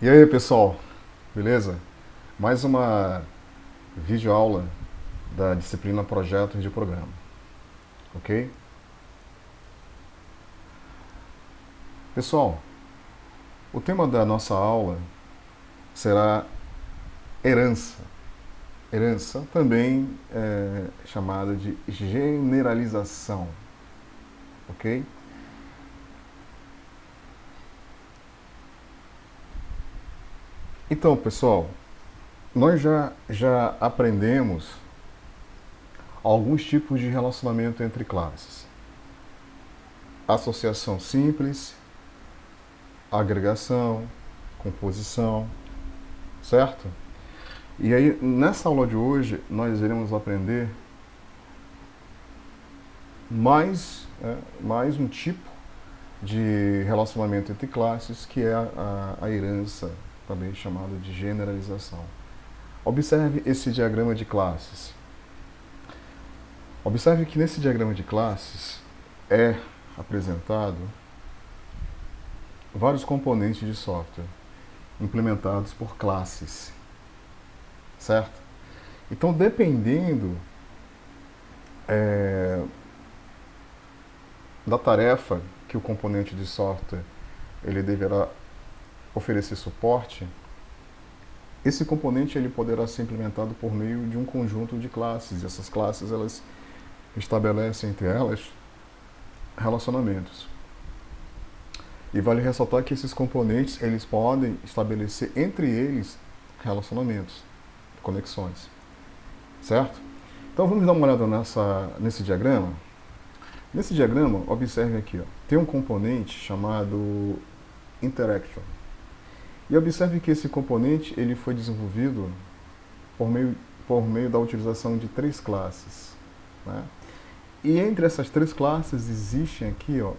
E aí, pessoal, beleza? Mais uma videoaula da disciplina Projetos de Programa, ok? Pessoal, o tema da nossa aula será herança. Herança também é chamada de generalização, ok? Então, pessoal, nós já aprendemos alguns tipos de relacionamento entre classes. Associação simples, agregação, composição, certo? E aí, nessa aula de hoje, nós iremos aprender mais um tipo de relacionamento entre classes, que é a herança, também chamada de generalização. Observe esse diagrama de classes. Observe que nesse diagrama de classes é apresentado vários componentes de software implementados por classes, certo? Então, dependendo da tarefa que o componente de software ele deverá oferecer suporte, esse componente ele poderá ser implementado por meio de um conjunto de classes. E essas classes elas estabelecem entre elas relacionamentos. E vale ressaltar que esses componentes eles podem estabelecer entre eles relacionamentos, conexões, certo? Então vamos dar uma olhada nesse diagrama. Nesse diagrama, observe aqui, ó, tem um componente chamado interaction. E observe que esse componente ele foi desenvolvido por meio da utilização de três classes, né? E entre essas três classes existem aqui, ó,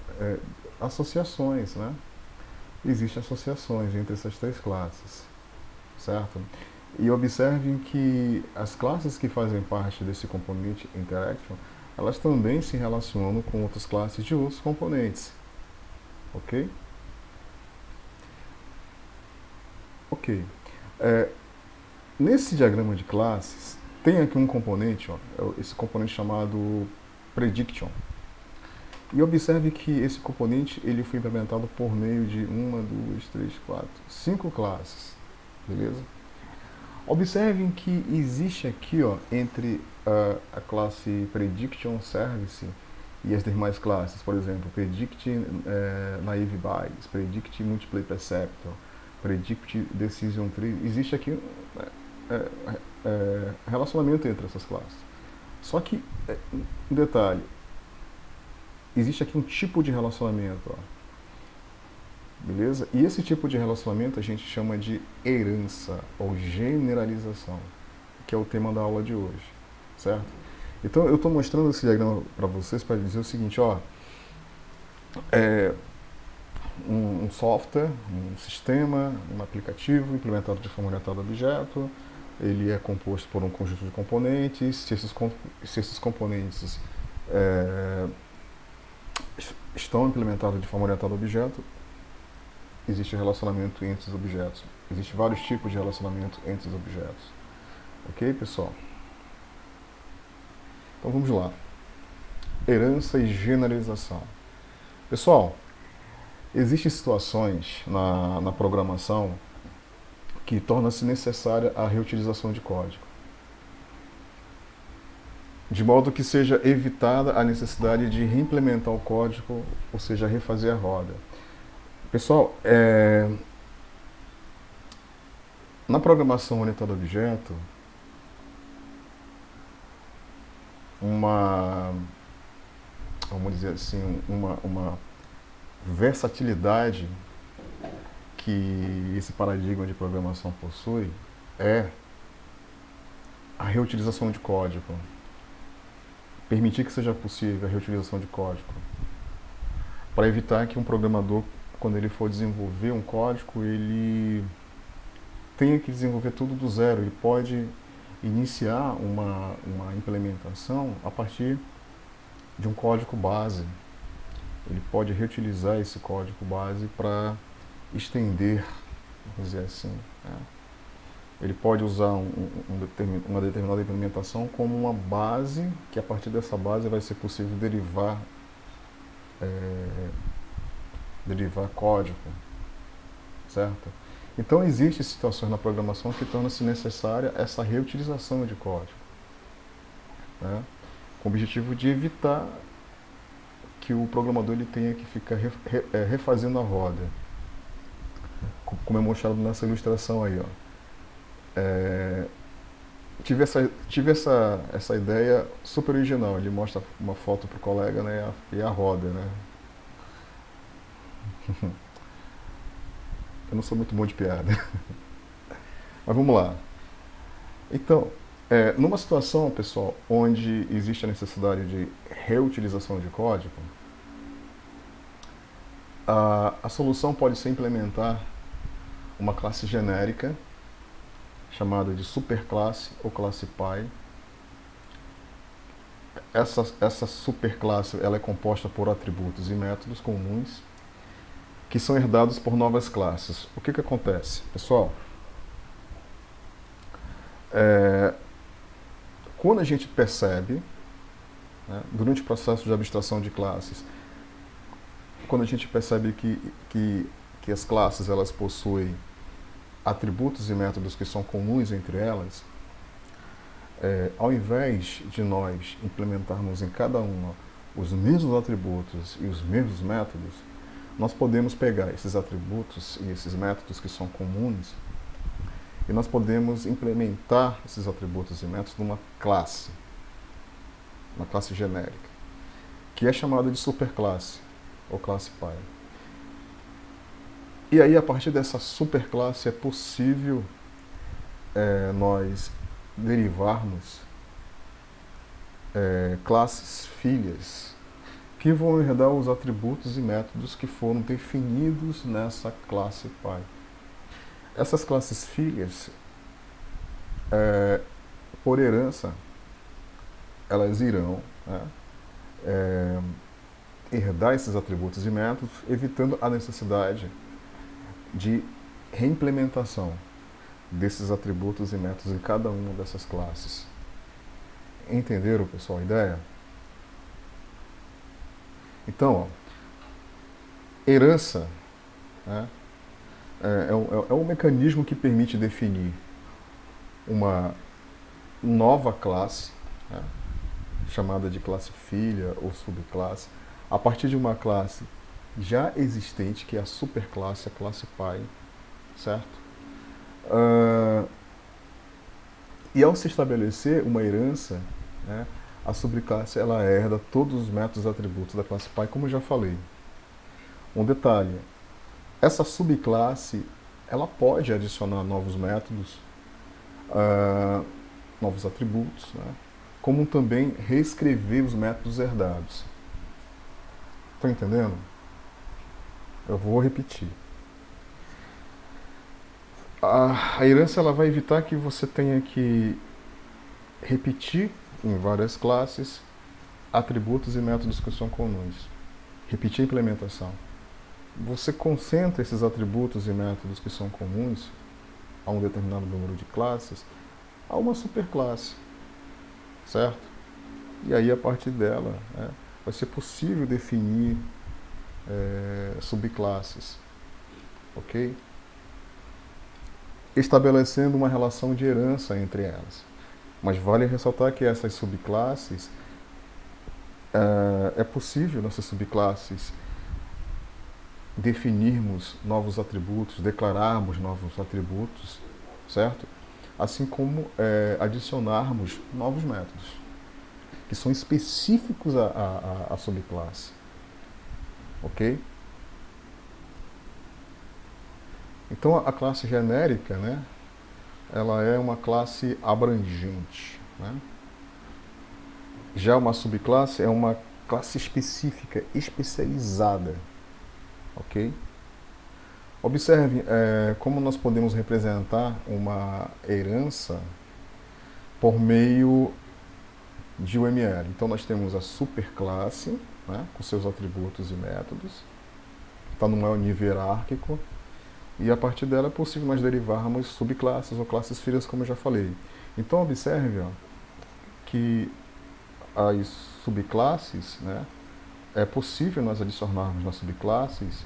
associações, né? Existem associações entre essas três classes, certo? E observem que as classes que fazem parte desse componente interaction, elas também se relacionam com outras classes de outros componentes, ok? Ok. É, Nesse diagrama de classes, tem aqui um componente, ó, esse componente chamado prediction. E observe que esse componente ele foi implementado por meio de uma, duas, três, quatro, cinco classes, beleza? Observem que existe aqui, ó, entre a classe prediction service e as demais classes, por exemplo, predict naive bias, predict multiply perceptor, predict decision tree, existe aqui é, relacionamento entre essas classes. Só que, um detalhe, existe aqui um tipo de relacionamento, ó, beleza? E esse tipo de relacionamento a gente chama de herança ou generalização, que é o tema da aula de hoje, certo? Então eu estou mostrando esse diagrama para vocês para dizer o seguinte, ó, um software, um sistema, um aplicativo implementado de forma orientada a objeto, ele é composto por um conjunto de componentes. Se esses componentes é, estão implementados de forma orientada a objeto, existe relacionamento entre os objetos. Existem vários tipos de relacionamento entre os objetos. Ok, pessoal? Então vamos lá. Herança e generalização. Pessoal, existem situações na programação que torna-se necessária a reutilização de código, de modo que seja evitada a necessidade de reimplementar o código, ou seja, refazer a roda. Pessoal, na programação orientada a objeto, vamos dizer assim, uma versatilidade que esse paradigma de programação possui é a reutilização de código. Permitir que seja possível a reutilização de código, para evitar que um programador, quando ele for desenvolver um código, ele tenha que desenvolver tudo do zero. Ele pode iniciar uma implementação a partir de um código base. Ele pode reutilizar esse código base para estender vamos dizer assim. Né? Ele pode usar uma determinada implementação como uma base, que a partir dessa base vai ser possível derivar código, certo? Então existem situações na programação que torna-se necessária essa reutilização de código, né? Com o objetivo de evitar que o programador ele tenha que ficar refazendo a roda, como é mostrado nessa ilustração aí, ó. Tive essa ideia super original. Ele mostra uma foto pro colega, né, e a roda, né? Eu não sou muito bom de piada. Mas vamos lá. Então, numa situação, pessoal, onde existe a necessidade de reutilização de código, a solução pode ser implementar uma classe genérica chamada de superclasse ou classe Pi. Essa superclasse ela é composta por atributos e métodos comuns que são herdados por novas classes. O que acontece, pessoal? Quando a gente percebe, né, durante o processo de abstração de classes, quando a gente percebe que as classes elas possuem atributos e métodos que são comuns entre elas, ao invés de nós implementarmos em cada uma os mesmos atributos e os mesmos métodos, nós podemos pegar esses atributos e esses métodos que são comuns e nós podemos implementar esses atributos e métodos numa classe, uma classe genérica, que é chamada de superclasse ou classe Pi. E aí, a partir dessa superclasse, é possível nós derivarmos classes filhas que vão herdar os atributos e métodos que foram definidos nessa classe Pi. Essas classes filhas, por herança, elas irão, né, herdar esses atributos e métodos, evitando a necessidade de reimplementação desses atributos e métodos em cada uma dessas classes. Entenderam, pessoal, a ideia? Então, ó, herança, né, é um mecanismo que permite definir uma nova classe, né, chamada de classe filha ou subclasse, a partir de uma classe já existente, que é a superclasse, a classe Pi, certo? E ao se estabelecer uma herança, né, a subclasse ela herda todos os métodos e atributos da classe Pi, como eu já falei. Um detalhe, essa subclasse ela pode adicionar novos métodos, novos atributos, né, como também reescrever os métodos herdados. Estão entendendo? Eu vou repetir. A herança ela vai evitar que você tenha que repetir em várias classes atributos e métodos que são comuns. Repetir a implementação. Você concentra esses atributos e métodos que são comuns a um determinado número de classes a uma superclasse, certo? E aí, a partir dela, né, vai ser possível definir subclasses, ok? Estabelecendo uma relação de herança entre elas. Mas vale ressaltar que essas subclasses, é possível nessas subclasses definirmos novos atributos, declararmos novos atributos, certo? Assim como adicionarmos novos métodos, que são específicos à subclasse. Ok? Então, a classe genérica, né, ela é uma classe abrangente, né? Já uma subclasse é uma classe específica, especializada. Ok? Observe como nós podemos representar uma herança por meio de UML. Então, nós temos a superclasse, né, com seus atributos e métodos, está no maior nível hierárquico. E a partir dela é possível nós derivarmos subclasses ou classes filhas, como eu já falei. Então observe, ó, que as subclasses, né, é possível nós adicionarmos nas subclasses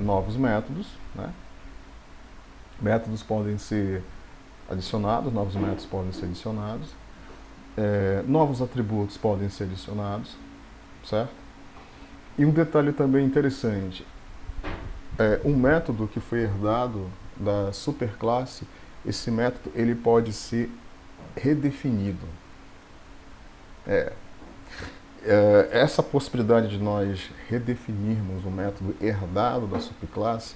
novos métodos, né? Métodos podem ser adicionados, novos métodos podem ser adicionados, novos atributos podem ser adicionados, certo? E um detalhe também interessante, um método que foi herdado da superclasse, esse método ele pode ser redefinido. Essa possibilidade de nós redefinirmos o método herdado da subclasse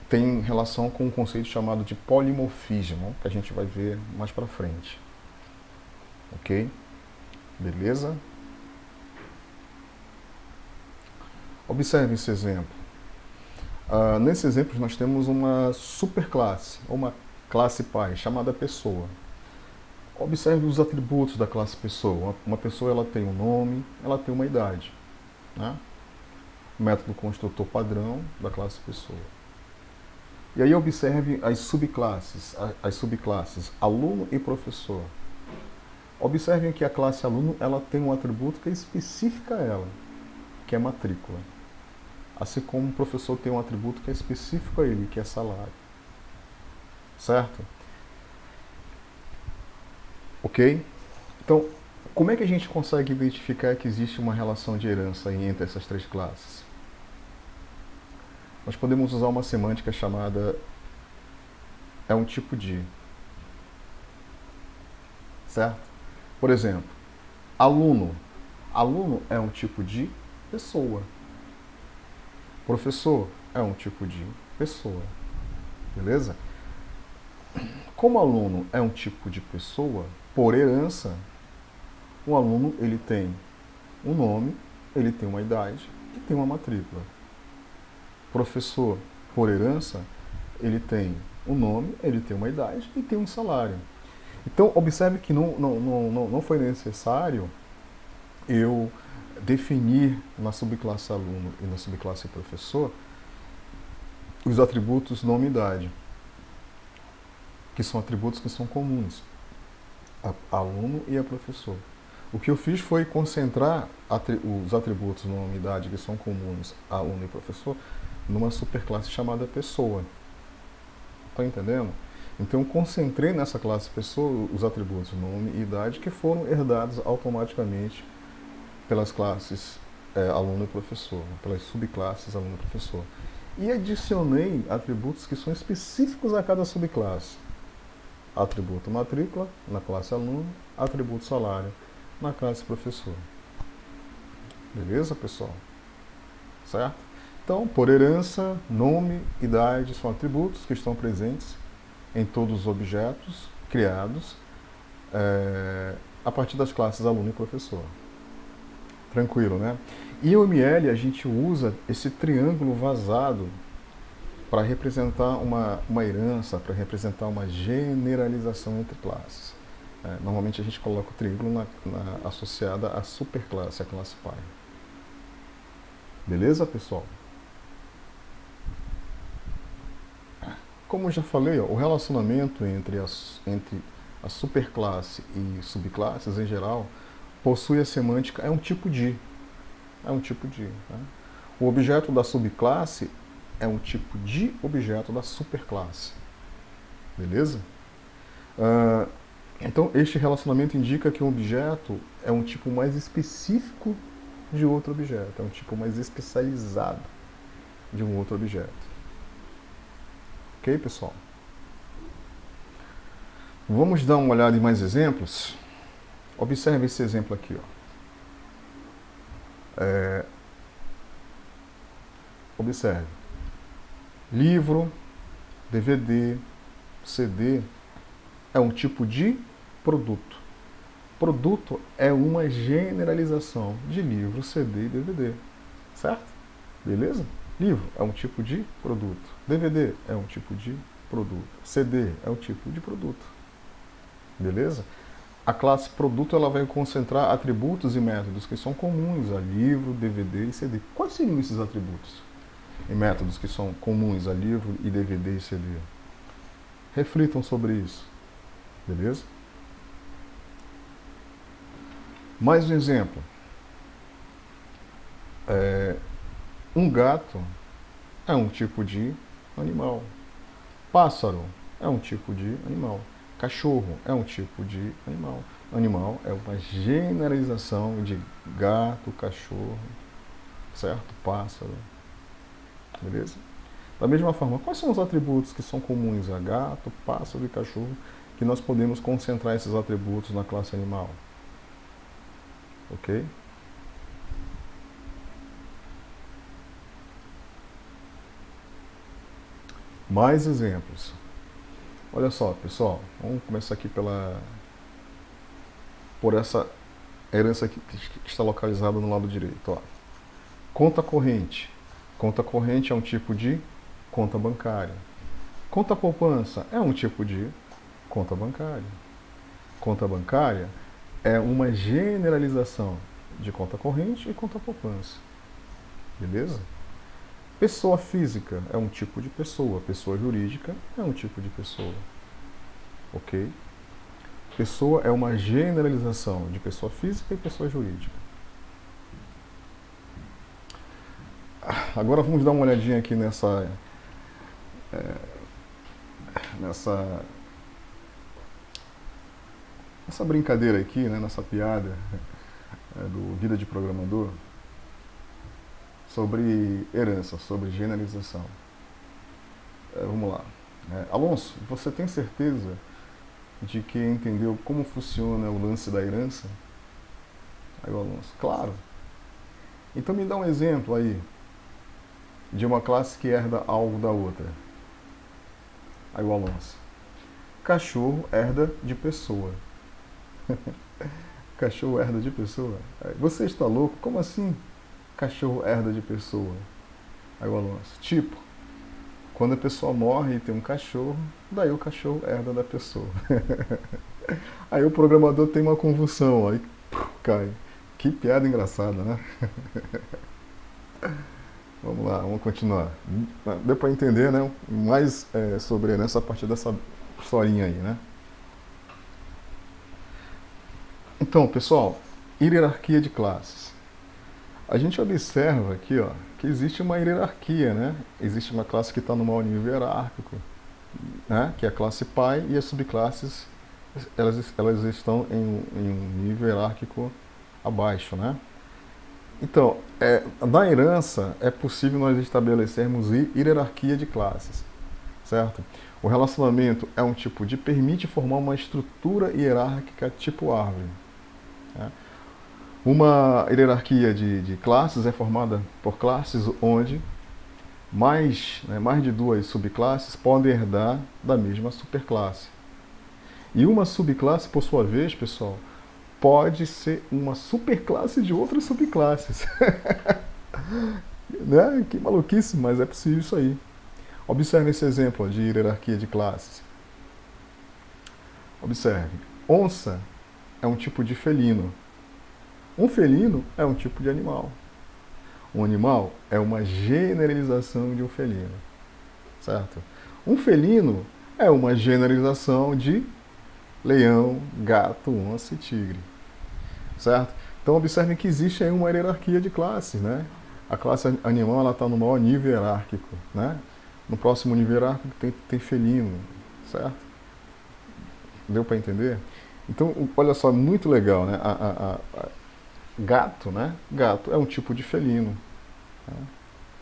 tem relação com um conceito chamado de polimorfismo, que a gente vai ver mais para frente. Ok? Beleza? Observe esse exemplo. Nesse exemplo nós temos uma superclasse, ou uma classe pai, chamada pessoa. Observe os atributos da classe pessoa. Uma pessoa ela tem um nome, ela tem uma idade. Né? Método construtor padrão da classe pessoa. E aí observe as subclasses aluno e professor. Observem que a classe aluno ela tem um atributo que é específico a ela, que é matrícula. Assim como o professor tem um atributo que é específico a ele, que é salário. Certo? Ok? Então, como é que a gente consegue identificar que existe uma relação de herança entre essas três classes? Nós podemos usar uma semântica chamada é um tipo de. Certo? Por exemplo, aluno. Aluno é um tipo de pessoa. Professor é um tipo de pessoa. Beleza? Como aluno é um tipo de pessoa, por herança, o aluno ele tem um nome, ele tem uma idade e tem uma matrícula. Professor, por herança, ele tem um nome, ele tem uma idade e tem um salário. Então, observe que não foi necessário eu definir na subclasse aluno e na subclasse professor os atributos nome e idade, que são atributos que são comuns a aluno e a professor. O que eu fiz foi concentrar os atributos nome e idade que são comuns a aluno e professor numa superclasse chamada pessoa. Está entendendo? Então eu concentrei nessa classe pessoa os atributos nome e idade que foram herdados automaticamente pelas classes aluno e professor, pelas subclasses aluno e professor. E adicionei atributos que são específicos a cada subclasse. Atributo matrícula na classe aluno, atributo salário na classe professor. Beleza, pessoal? Certo? Então, por herança, nome, idade são atributos que estão presentes em todos os objetos criados a partir das classes aluno e professor. Tranquilo, né? E o ML a gente usa esse triângulo vazado para representar uma herança, para representar uma generalização entre classes. Normalmente a gente coloca o triângulo associada à superclasse, a classe pai. Beleza, pessoal? Como eu já falei, ó, o relacionamento entre a superclasse e subclasses em geral possui a semântica é um tipo de. É um tipo de. Tá? O objeto da subclasse é um tipo de objeto da superclasse. Beleza? Então, este relacionamento indica que um objeto é um tipo mais específico de outro objeto, é um tipo mais especializado de um outro objeto. Ok, pessoal? Vamos dar uma olhada em mais exemplos? Observe esse exemplo aqui. Ó. Observe. Livro, DVD, CD é um tipo de produto. Produto é uma generalização de livro, CD e DVD. Certo? Beleza? Livro é um tipo de produto. DVD é um tipo de produto. CD é um tipo de produto. Beleza? A classe produto ela vai concentrar atributos e métodos que são comuns a livro, DVD e CD. Quais seriam esses atributos? em métodos que são comuns a livro e DVD e CD. Reflitam sobre isso, beleza? Mais um exemplo. Um gato é um tipo de animal. Pássaro é um tipo de animal. Cachorro é um tipo de animal. Animal é uma generalização de gato, cachorro, certo? Pássaro. Beleza? Da mesma forma, quais são os atributos que são comuns a gato, pássaro e cachorro que nós podemos concentrar esses atributos na classe animal? Ok? Mais exemplos. Olha só, pessoal, vamos começar aqui por essa herança que está localizada no lado direito. Ó. Conta corrente. Conta corrente é um tipo de conta bancária. Conta poupança é um tipo de conta bancária. Conta bancária é uma generalização de conta corrente e conta poupança. Beleza? Pessoa física é um tipo de pessoa. Pessoa jurídica é um tipo de pessoa. Ok? Pessoa é uma generalização de pessoa física e pessoa jurídica. Agora vamos dar uma olhadinha aqui nessa brincadeira aqui, né, nessa piada do Vida de Programador sobre herança, sobre generalização. Vamos lá. Alonso, você tem certeza de que entendeu como funciona o lance da herança? Aí o Alonso, claro. Então me dá um exemplo aí de uma classe que herda algo da outra. Aí o Alonso, cachorro herda de pessoa. Cachorro herda de pessoa? Aí, você está louco? Como assim cachorro herda de pessoa? Aí o Alonso, tipo, quando a pessoa morre e tem um cachorro, daí o cachorro herda da pessoa. Aí o programador tem uma convulsão, aí cai. Que piada engraçada, né? Vamos lá, vamos continuar. Deu para entender, né? Mais sobre essa parte dessa historinha aí, né? Então, pessoal, hierarquia de classes. A gente observa aqui, ó, que existe uma hierarquia, né? Existe uma classe que está no maior nível hierárquico, né? Que é a classe pai, e as subclasses elas estão em um nível hierárquico abaixo, né? Então, na herança é possível nós estabelecermos hierarquia de classes, certo? O relacionamento é um tipo de permite formar uma estrutura hierárquica tipo árvore. Né? Uma hierarquia de classes é formada por classes onde mais de duas subclasses podem herdar da mesma superclasse. E uma subclasse, por sua vez, pessoal, pode ser uma superclasse de outras subclasses. Né? Que maluquice, mas é possível isso aí. Observe esse exemplo de hierarquia de classes. Observe. Onça é um tipo de felino. Um felino é um tipo de animal. Um animal é uma generalização de um felino. Certo? Um felino é uma generalização de leão, gato, onça e tigre. Certo? Então observem que existe aí uma hierarquia de classes, né? A classe animal está no maior nível hierárquico, né? No próximo nível hierárquico tem felino, certo? Deu para entender? Então, olha só, muito legal, né? Gato, né? Gato é um tipo de felino, né?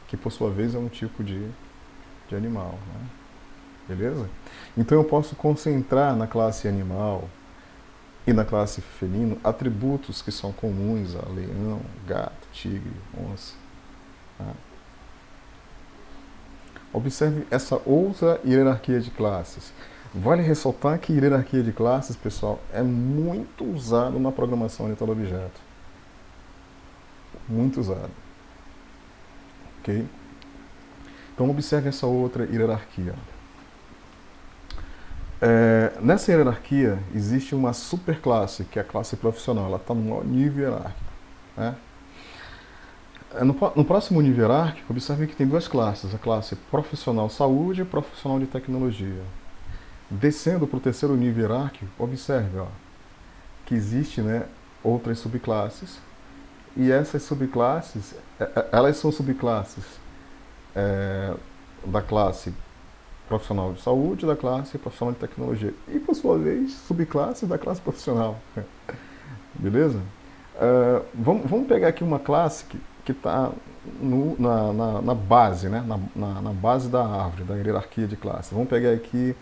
Que por sua vez é um tipo de animal, né? Beleza? Então eu posso concentrar na classe animal e na classe felino atributos que são comuns a leão, gato, tigre, onça. Tá? Observe essa outra hierarquia de classes. Vale ressaltar que hierarquia de classes, pessoal, é muito usado na programação orientada a objeto. Muito usado. Ok? Então observe essa outra hierarquia. Nessa hierarquia existe uma superclasse, que é a classe profissional. Ela está no maior nível hierárquico. Né? No próximo nível hierárquico, observe que tem duas classes, a classe profissional saúde e profissional de tecnologia. Descendo para o terceiro nível hierárquico, observe que existe, né, outras subclasses, e essas subclasses, elas são subclasses da classe profissional de saúde e da classe profissional de tecnologia. E, por sua vez, subclasses da classe profissional. Beleza? Vamos pegar aqui uma classe que está na base, né? Na base da árvore, da hierarquia de classe. Vamos pegar aqui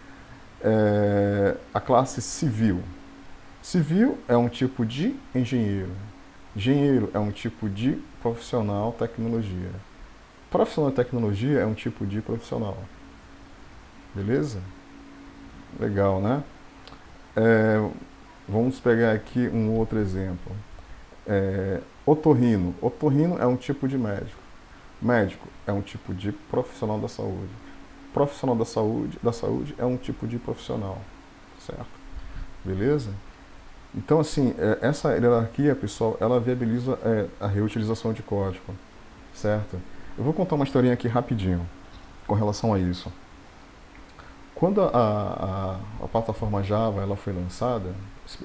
a classe civil. Civil é um tipo de engenheiro. Engenheiro é um tipo de profissional tecnologia. Profissional de tecnologia é um tipo de profissional. Beleza? Legal, né? Vamos pegar aqui um outro exemplo. Otorrino. Otorrino é um tipo de médico. Médico é um tipo de profissional da saúde. Profissional da saúde é um tipo de profissional. Certo? Beleza? Então, assim, essa hierarquia, pessoal, ela viabiliza a reutilização de código. Certo? Eu vou contar uma historinha aqui rapidinho com relação a isso. Quando a plataforma Java ela foi lançada,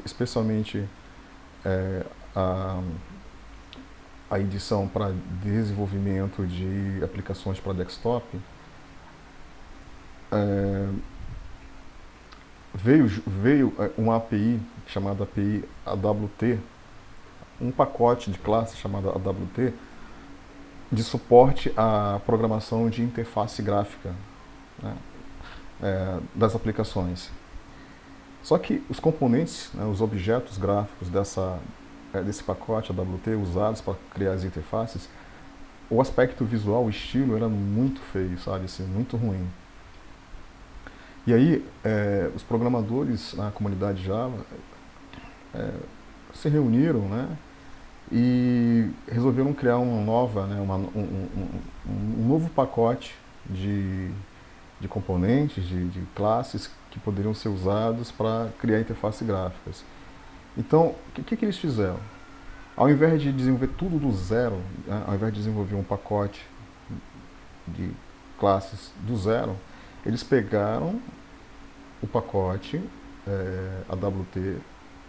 especialmente a edição para desenvolvimento de aplicações para desktop, veio uma API chamada API AWT, um pacote de classe chamado AWT, de suporte à programação de interface gráfica, né, das aplicações. Só que os componentes, né, os objetos gráficos desse pacote AWT usados para criar as interfaces, o aspecto visual, o estilo era muito feio, sabe, assim, muito ruim. E aí, os programadores na comunidade Java se reuniram, né, e resolveram criar um novo pacote de componentes, de classes que poderiam ser usados para criar interfaces gráficas. Então, o que eles fizeram? Ao invés de desenvolver tudo do zero, né, ao invés de desenvolver um pacote de classes do zero, eles pegaram o pacote AWT,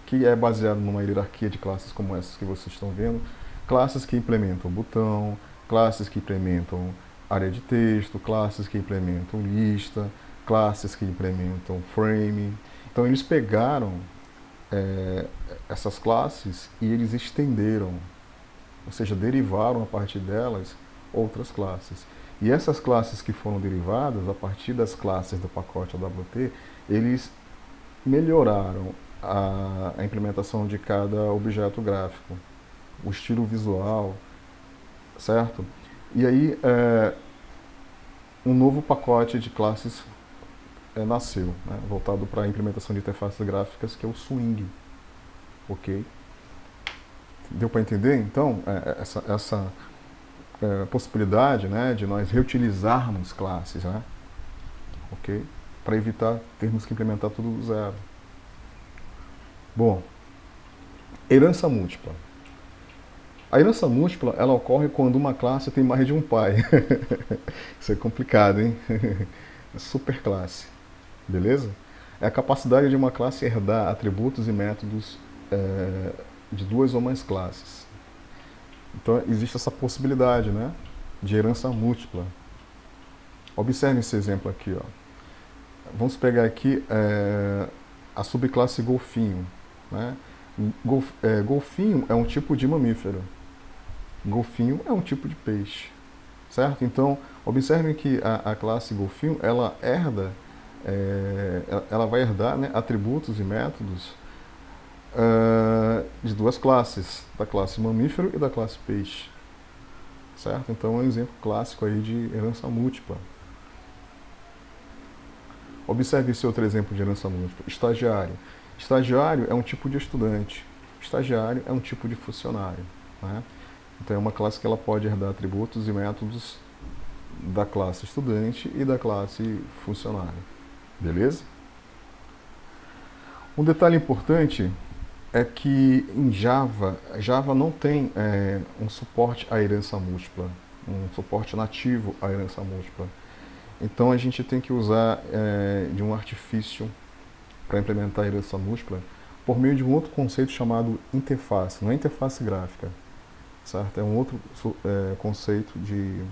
que é baseado numa hierarquia de classes como essas que vocês estão vendo, classes que implementam botão, classes que implementam área de texto, classes que implementam lista, classes que implementam frame. Então eles pegaram essas classes e eles estenderam, ou seja, derivaram a partir delas outras classes. E essas classes que foram derivadas a partir das classes do pacote AWT, eles melhoraram a implementação de cada objeto gráfico, o estilo visual, certo? E aí um novo pacote de classes nasceu, né, voltado para a implementação de interfaces gráficas, que é o Swing. Ok? Deu para entender, então, essa possibilidade, né, de nós reutilizarmos classes, né? Ok? Para evitar termos que implementar tudo do zero. Bom, herança múltipla. A herança múltipla, ela ocorre quando uma classe tem mais de um pai. Isso é complicado, hein? Superclasse. Beleza? É a capacidade de uma classe herdar atributos e métodos de duas ou mais classes. Então, existe essa possibilidade, né, de herança múltipla. Observe esse exemplo aqui. Vamos pegar aqui a subclasse golfinho. Né? Golfinho é um tipo de mamífero. Golfinho é um tipo de peixe. Certo? Então, observem que a classe golfinho, ela vai herdar, né, atributos e métodos de duas classes, da classe mamífero e da classe peixe. Certo? Então, é um exemplo clássico aí de herança múltipla. Observe esse outro exemplo de herança múltipla. Estagiário. Estagiário é um tipo de estudante. Estagiário é um tipo de funcionário. Né? Então, é uma classe que ela pode herdar atributos e métodos da classe estudante e da classe funcionário. Beleza? Um detalhe importante é que em Java não tem um suporte à herança múltipla, um suporte nativo à herança múltipla. Então a gente tem que usar de um artifício para implementar a herança múltipla por meio de um outro conceito chamado interface, não é interface gráfica, certo? É um outro conceito de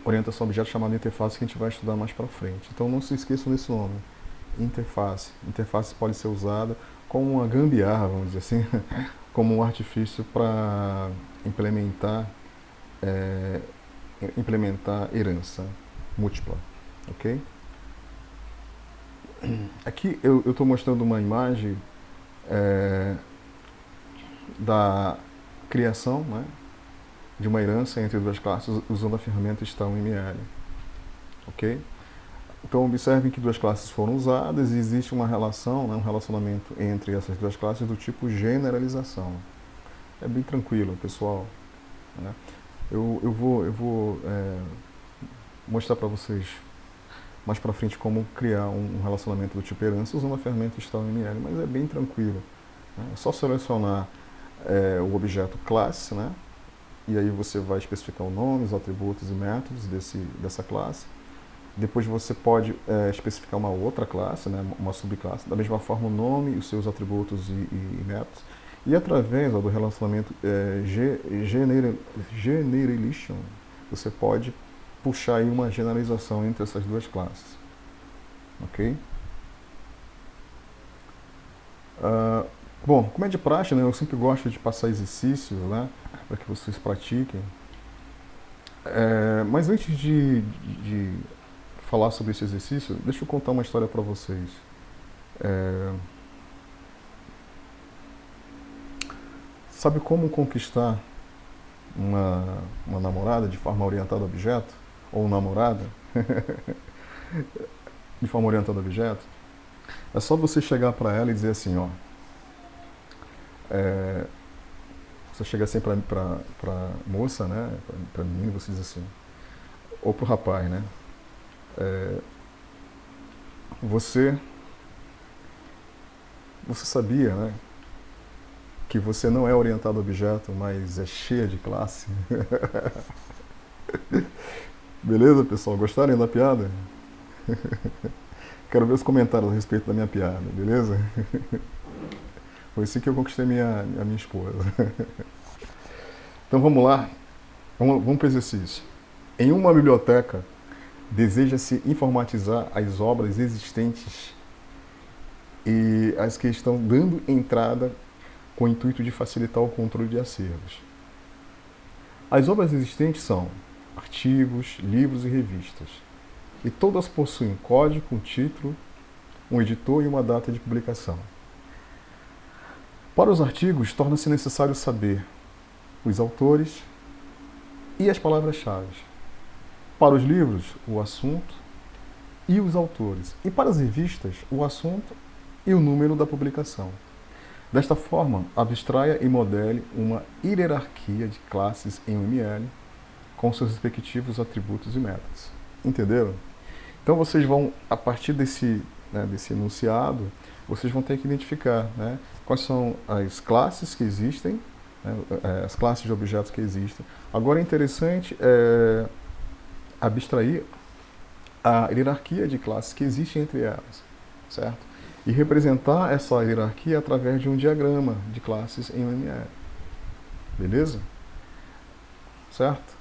orientação a objeto chamado interface que a gente vai estudar mais para frente. Então não se esqueçam desse nome, interface. Interface pode ser usada como uma gambiarra, vamos dizer assim, como um artifício para implementar herança múltipla, ok? Aqui eu estou mostrando uma imagem da criação, né, de uma herança entre duas classes usando a ferramenta StarML, ok? Então observem que duas classes foram usadas e existe uma relação, né, um relacionamento entre essas duas classes do tipo generalização. É bem tranquilo, pessoal, né? Eu vou mostrar para vocês mais para frente como criar um relacionamento do tipo herança usando a ferramenta StarML, mas é bem tranquilo, né? É só selecionar o objeto classe, né? E aí você vai especificar o nome, os atributos e métodos dessa classe. Depois você pode especificar uma outra classe, né, uma subclasse, da mesma forma o nome, os seus atributos e métodos. E através do relacionamento generalization, você pode puxar aí uma generalização entre essas duas classes. Ok? Bom, como é de praxe, né, eu sempre gosto de passar exercícios, né, para que vocês pratiquem. Mas antes de falar sobre esse exercício, deixa eu contar uma história para vocês. Sabe como conquistar uma namorada de forma orientada a objeto? Ou namorada de forma orientada a objeto? É só você chegar para ela e dizer assim, ó. Você chega assim para moça, né? Para menino, você diz assim. Ou para o rapaz, né? Você sabia, né? Que você não é orientado a objeto, mas é cheia de classe. Beleza, pessoal? Gostaram da piada? Quero ver os comentários a respeito da minha piada, beleza? Foi assim que eu conquistei a minha esposa. Então vamos lá. Vamos para o exercício. Em uma biblioteca, deseja-se informatizar as obras existentes e as que estão dando entrada com o intuito de facilitar o controle de acervos. As obras existentes são artigos, livros e revistas, e todas possuem código, um título, um editor e uma data de publicação. Para os artigos, torna-se necessário saber os autores e as palavras-chave. Para os livros, o assunto e os autores. E para as revistas, o assunto e o número da publicação. Desta forma, abstraia e modele uma hierarquia de classes em UML com seus respectivos atributos e métodos. Entenderam? Então vocês vão, a partir desse enunciado, vocês vão ter que identificar, né, quais são as classes que existem, né, as classes de objetos que existem. Agora é interessante abstrair a hierarquia de classes que existe entre elas, certo? E representar essa hierarquia através de um diagrama de classes em UML. Beleza? Certo?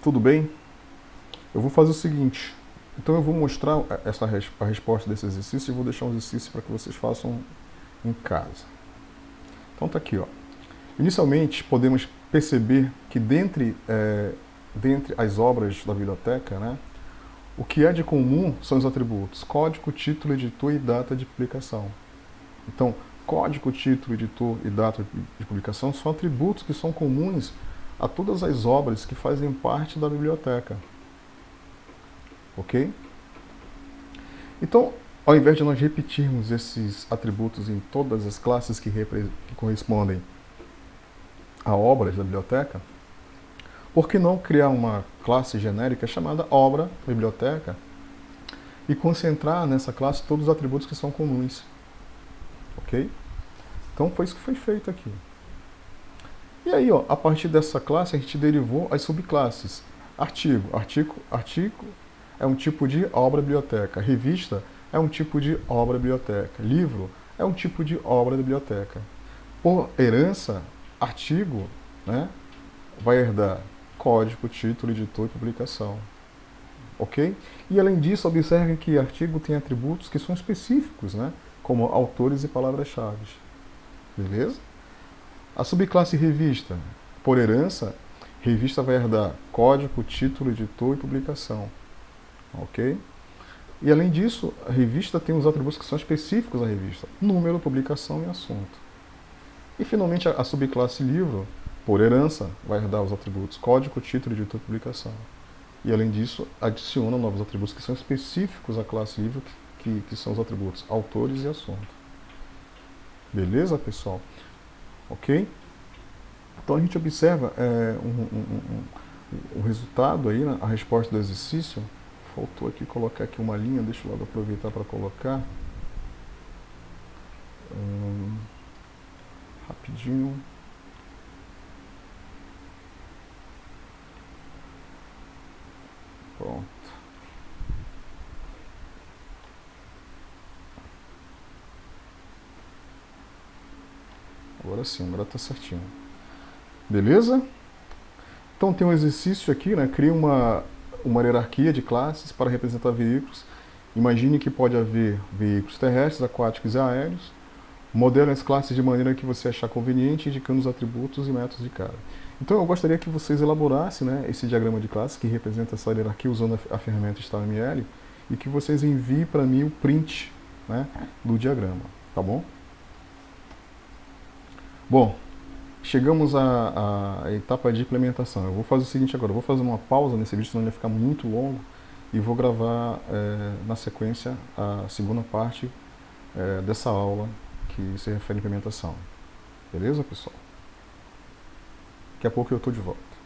Tudo bem? Eu vou fazer o seguinte. Então eu vou mostrar a resposta desse exercício e vou deixar um exercício para que vocês façam em casa. Então tá aqui, ó. Inicialmente, podemos perceber que dentre as obras da biblioteca, né, o que é de comum são os atributos código, título, editor e data de publicação. Então, código, título, editor e data de publicação são atributos que são comuns a todas as obras que fazem parte da biblioteca. Ok? Então, ao invés de nós repetirmos esses atributos em todas as classes que correspondem a obras da biblioteca, Por que não criar uma classe genérica chamada obra biblioteca e concentrar nessa classe todos os atributos que são comuns? Ok? Então foi isso que foi feito aqui. E aí, ó, a partir dessa classe a gente derivou as subclasses. Artigo é um tipo de obra biblioteca. Revista é um tipo de obra biblioteca. Livro é um tipo de obra da biblioteca. Por herança, artigo, né, vai herdar código, título, editor e publicação. Ok? E além disso, observe que artigo tem atributos que são específicos, né, como autores e palavras-chave. Beleza? A subclasse revista, por herança, revista vai herdar código, título, editor e publicação. Ok? E além disso, a revista tem os atributos que são específicos da revista: número, publicação e assunto. E finalmente a subclasse livro, por herança, vai herdar os atributos código, título, editor e publicação. E além disso, adiciona novos atributos que são específicos à classe livro, que são os atributos autores e assunto. Beleza, pessoal? Ok? Então a gente observa o resultado aí, né, a resposta do exercício. Faltou aqui colocar aqui uma linha, deixa eu logo aproveitar para colocar. Rapidinho. Pronto. Agora sim, agora está certinho. Beleza? Então tem um exercício aqui, né? Cria uma hierarquia de classes para representar veículos. Imagine que pode haver veículos terrestres, aquáticos e aéreos. Modele as classes de maneira que você achar conveniente, indicando os atributos e métodos de cada. Então eu gostaria que vocês elaborassem, né, esse diagrama de classes que representa essa hierarquia usando a ferramenta StarML e que vocês enviem para mim o print, né, do diagrama, tá bom? Bom, chegamos à etapa de implementação. Eu vou fazer o seguinte agora, eu vou fazer uma pausa nesse vídeo, senão ele vai ficar muito longo, e vou gravar na sequência a segunda parte dessa aula que se refere à implementação. Beleza, pessoal? Daqui a pouco eu estou de volta.